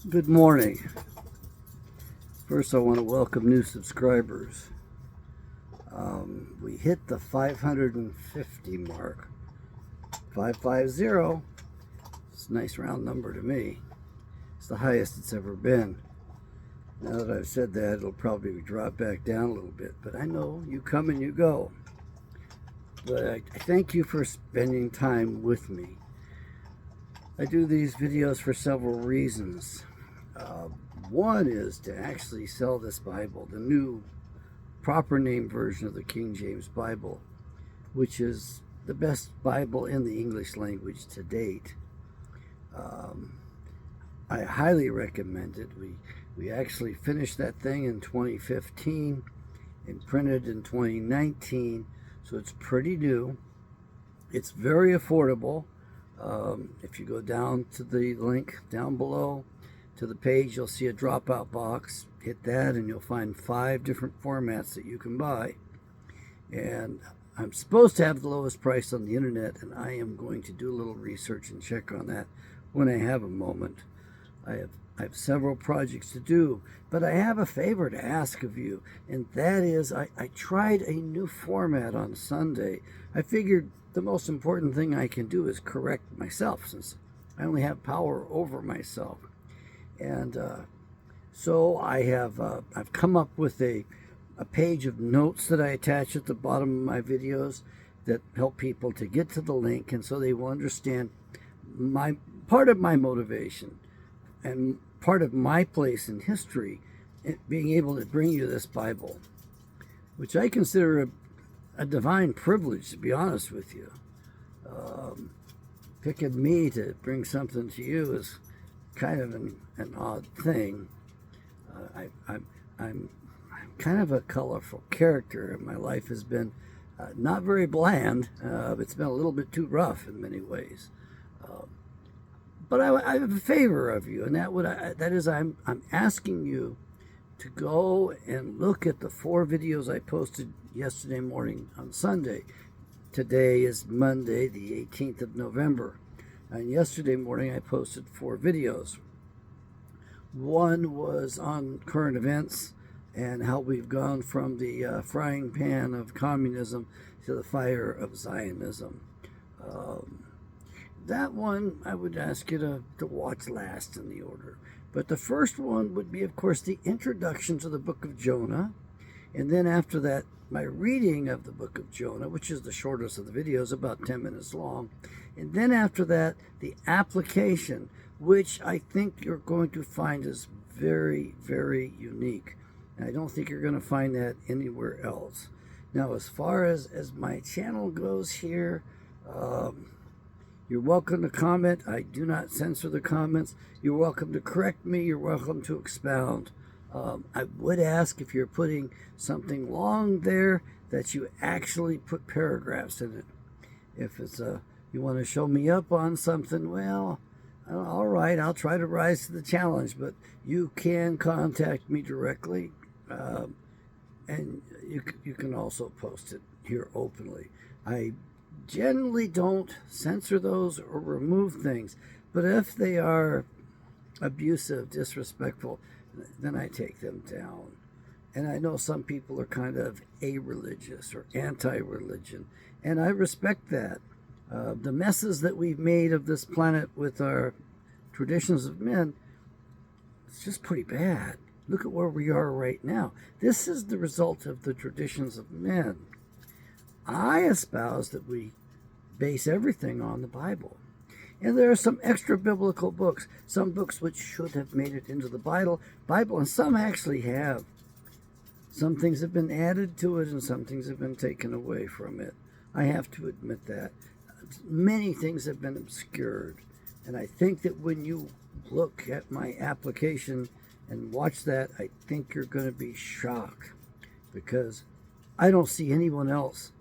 Good morning. First, I want to welcome new subscribers. We hit the 550 mark. 550. It's a nice round number to me. It's the highest it's ever been. Now that I've said that, it'll probably drop back down a little bit, but I know you come and you go. But I thank you for spending time with me. I do these videos for several reasons. One is to actually sell this Bible, the new proper name version of the King James Bible, which is the best Bible in the English language to date. I highly recommend it. We actually finished that thing in 2015 and printed in 2019, so it's pretty new. It's very affordable. If you go down to the link down below to the page, you'll see a dropout box. Hit that and you'll find 5 different formats that you can buy. And I'm supposed to have the lowest price on the internet, and I am going to do a little research and check on that when I have a moment. I have several projects to do, but I have a favor to ask of you, and that is I tried a new format on Sunday. I figured the most important thing I can do is correct myself, since I only have power over myself. And so I've come up with a page of notes that I attach at the bottom of my videos that help people to get to the link, and so they will understand my part of my motivation and part of my place in history in being able to bring you this Bible, which I consider a divine privilege, to be honest with you. Picking me to bring something to you is kind of an odd thing. I'm kind of a colorful character, and my life has been not very bland. It's been a little bit too rough in many ways. But I have a favor of you, and that is I'm asking you to go and look at the 4 videos I posted yesterday morning on Sunday. Today is Monday, the 18th of November. And yesterday morning I posted 4 videos. One was on current events and how we've gone from the frying pan of communism to the fire of Zionism. That one I would ask you to watch last in the order. But the first one would be, of course, the introduction to the book of Jonah. And then after that, my reading of the book of Jonah, which is the shortest of the videos, about 10 minutes long. And then after that, the application, which I think you're going to find is very, very unique. And I don't think you're going to find that anywhere else. Now, as far as my channel goes here, you're welcome to comment. I do not censor the comments. You're welcome to correct me. You're welcome to expound. I would ask, if you're putting something long there, that you actually put paragraphs in it. If it's you want to show me up on something, well, all right, I'll try to rise to the challenge, but you can contact me directly, and you can also post it here openly. I generally don't censor those or remove things, but if they are abusive, disrespectful, then I take them down. And I know some people are kind of a-religious or anti-religion, and I respect that. The messes that we've made of this planet with our traditions of men, it's just pretty bad. Look at where we are right now. This is the result of the traditions of men. I espouse that we base everything on the Bible. And there are some extra biblical books, some books which should have made it into the Bible, and some actually have. Some things have been added to it, and some things have been taken away from it. I have to admit that. Many things have been obscured. And I think that when you look at my application and watch that, I think you're going to be shocked, because I don't see anyone else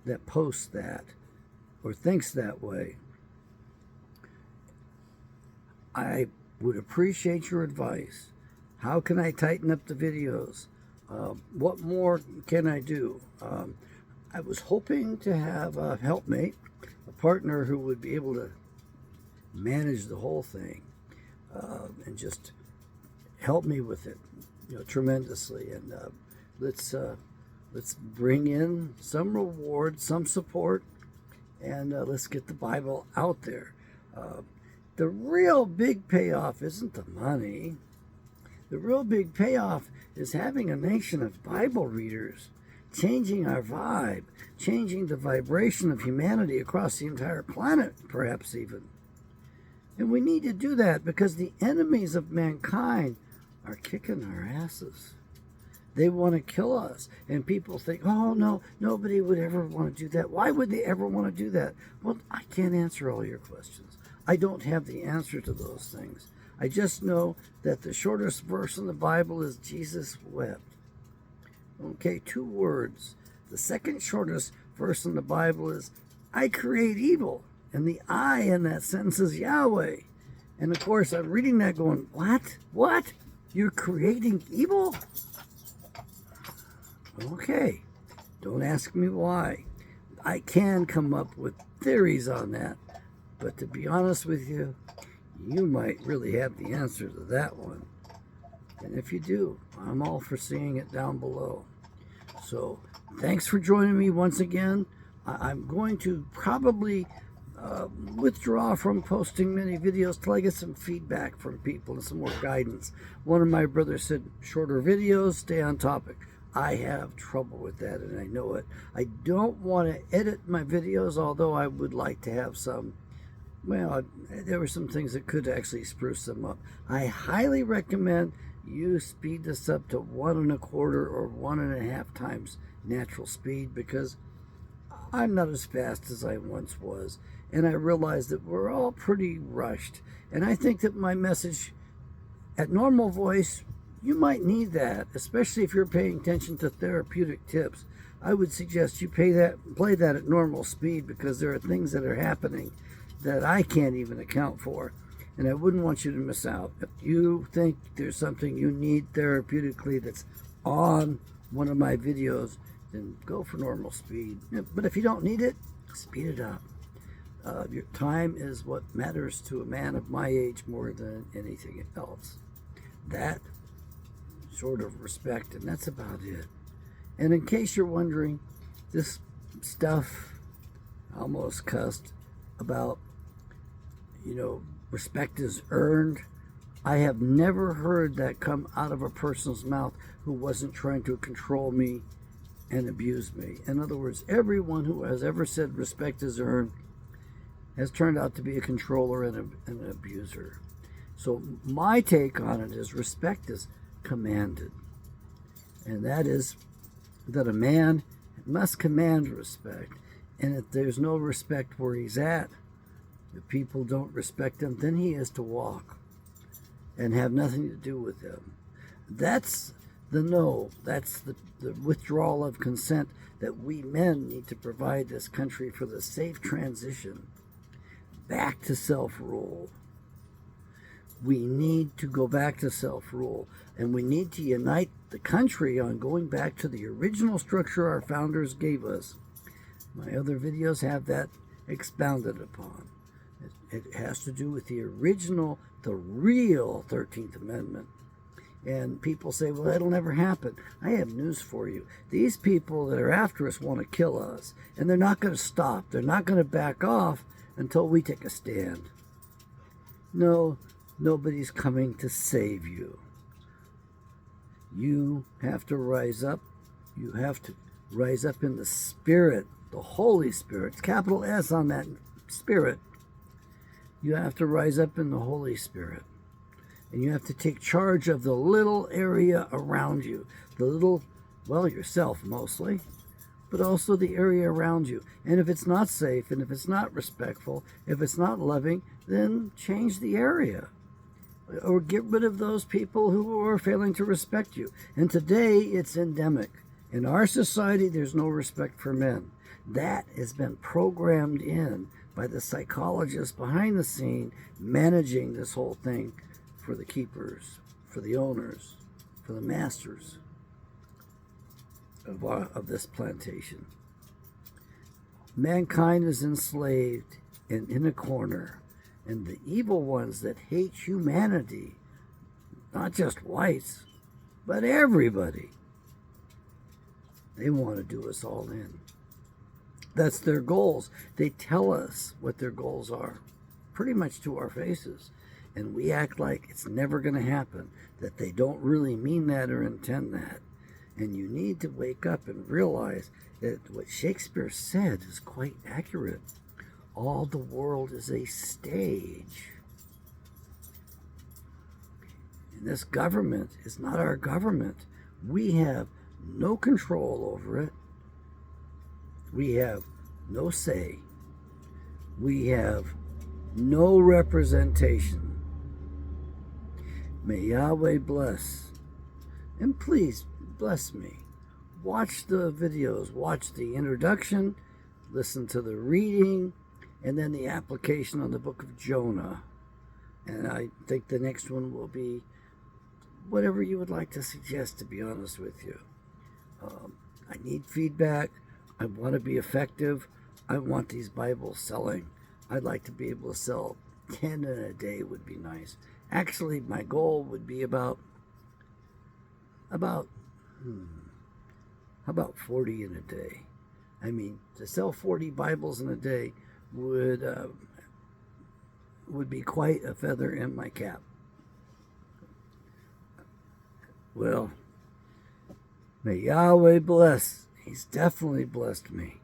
that posts that or thinks that way. I would appreciate your advice. How can I tighten up the videos? What more can I do? I was hoping to have a helpmate, a partner who would be able to manage the whole thing and just help me with it, tremendously. And let's bring in some reward, some support, and let's get the Bible out there. The real big payoff isn't the money. The real big payoff is having a nation of Bible readers, changing our vibe, changing the vibration of humanity across the entire planet, perhaps even. And we need to do that because the enemies of mankind are kicking our asses. They want to kill us. And people think, oh, no, nobody would ever want to do that. Why would they ever want to do that? Well, I can't answer all your questions. I don't have the answer to those things. I just know that the shortest verse in the Bible is Jesus wept. Okay, 2 words. The second shortest verse in the Bible is, I create evil. And the I in that sentence is Yahweh. And of course, I'm reading that going, what? What? You're creating evil? Okay, don't ask me why. I can come up with theories on that. But to be honest with you, you might really have the answer to that one. And if you do, I'm all for seeing it down below. So thanks for joining me once again. I'm going to probably withdraw from posting many videos till I get some feedback from people and some more guidance. One of my brothers said, shorter videos, stay on topic. I have trouble with that, and I know it. I don't want to edit my videos, although I would like to have some. Well, there were some things that could actually spruce them up. I highly recommend you speed this up to 1 1/4 or 1.5 times natural speed, because I'm not as fast as I once was, and I realize that we're all pretty rushed. And I think that my message at normal voice, you might need that, especially if you're paying attention to therapeutic tips. I would suggest you play that at normal speed, because there are things that are happening that I can't even account for, and I wouldn't want you to miss out. If you think there's something you need therapeutically that's on one of my videos, then go for normal speed. But if you don't need it, speed it up. Your time is what matters to a man of my age more than anything else. That sort of respect, and that's about it. And in case you're wondering, this stuff, I almost cussed, about, respect is earned. I have never heard that come out of a person's mouth who wasn't trying to control me and abuse me. In other words, everyone who has ever said respect is earned has turned out to be a controller and an abuser. So my take on it is respect is commanded. And that is that a man must command respect. And if there's no respect where he's at, if people don't respect him, then he is to walk and have nothing to do with them. That's the no. That's the withdrawal of consent that we men need to provide this country for the safe transition back to self-rule. We need to go back to self-rule, and we need to unite the country on going back to the original structure our founders gave us. My other videos have that expounded upon. It has to do with the original, the real 13th Amendment. And people say, well, that'll never happen. I have news for you. These people that are after us want to kill us, and they're not going to stop. They're not going to back off until we take a stand. No, nobody's coming to save you. You have to rise up. You have to rise up in the Spirit, the Holy Spirit, capital S on that Spirit. You have to rise up in the Holy Spirit. And you have to take charge of the little area around you. The little, well, yourself mostly, but also the area around you. And if it's not safe, and if it's not respectful, if it's not loving, then change the area. Or get rid of those people who are failing to respect you. And today, it's endemic. In our society, there's no respect for men. That has been programmed in by the psychologists behind the scene managing this whole thing for the keepers, for the owners, for the masters of this plantation. Mankind is enslaved and in a corner, and the evil ones that hate humanity, not just whites, but everybody. They want to do us all in. That's their goals. They tell us what their goals are, pretty much to our faces. And we act like it's never going to happen, that they don't really mean that or intend that. And you need to wake up and realize that what Shakespeare said is quite accurate. All the world is a stage. And this government is not our government. We have no control over it. We have no say. We have no representation. May Yahweh bless. And please bless me. Watch the videos, watch the introduction, listen to the reading, and then the application on the book of Jonah. And I think the next one will be whatever you would like to suggest, to be honest with you. I need feedback. I want to be effective. I want these Bibles selling. I'd like to be able to sell 10 in a day would be nice. Actually, my goal would be about how about 40 in a day? I mean, to sell 40 Bibles in a day would be quite a feather in my cap. Well, may Yahweh bless. He's definitely blessed me.